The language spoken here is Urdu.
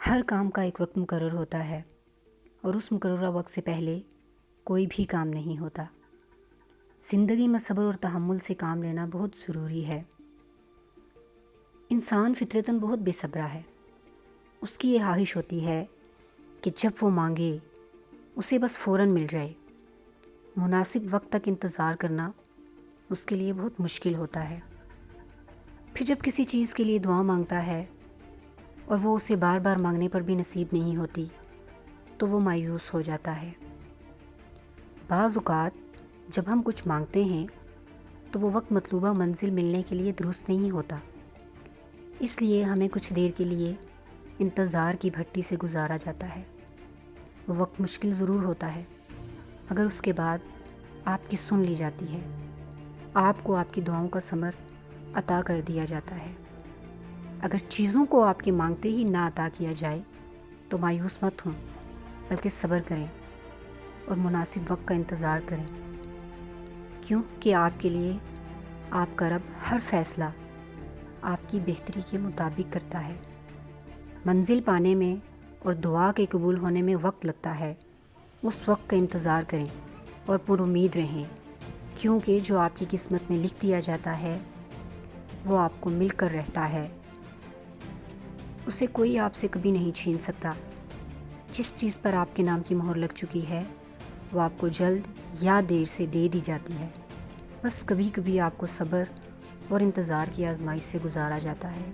ہر کام کا ایک وقت مقرر ہوتا ہے اور اس مقررہ وقت سے پہلے کوئی بھی کام نہیں ہوتا۔ زندگی میں صبر اور تحمل سے کام لینا بہت ضروری ہے۔ انسان فطرتاً بہت بے صبرا ہے۔ اس کی یہ خواہش ہوتی ہے کہ جب وہ مانگے اسے بس فوراً مل جائے۔ مناسب وقت تک انتظار کرنا اس کے لیے بہت مشکل ہوتا ہے۔ پھر جب کسی چیز کے لیے دعا مانگتا ہے اور وہ اسے بار بار مانگنے پر بھی نصیب نہیں ہوتی تو وہ مایوس ہو جاتا ہے۔ بعض اوقات جب ہم کچھ مانگتے ہیں تو وہ وقت مطلوبہ منزل ملنے کے لیے درست نہیں ہوتا، اس لیے ہمیں کچھ دیر کے لیے انتظار کی بھٹی سے گزارا جاتا ہے۔ وہ وقت مشکل ضرور ہوتا ہے مگر اس کے بعد آپ کی سن لی جاتی ہے، آپ کو آپ کی دعاؤں کا ثمر عطا کر دیا جاتا ہے۔ اگر چیزوں کو آپ کے مانگتے ہی نہ عطا کیا جائے تو مایوس مت ہوں، بلکہ صبر کریں اور مناسب وقت کا انتظار کریں، کیونکہ آپ کے لیے آپ کا رب ہر فیصلہ آپ کی بہتری کے مطابق کرتا ہے۔ منزل پانے میں اور دعا کے قبول ہونے میں وقت لگتا ہے، اس وقت کا انتظار کریں اور پر امید رہیں، کیونکہ جو آپ کی قسمت میں لکھ دیا جاتا ہے وہ آپ کو مل کر رہتا ہے، اسے کوئی آپ سے کبھی نہیں چھین سکتا۔ جس چیز پر آپ کے نام کی مہر لگ چکی ہے وہ آپ کو جلد یا دیر سے دے دی جاتی ہے، بس کبھی کبھی آپ کو صبر اور انتظار کی آزمائش سے گزارا جاتا ہے۔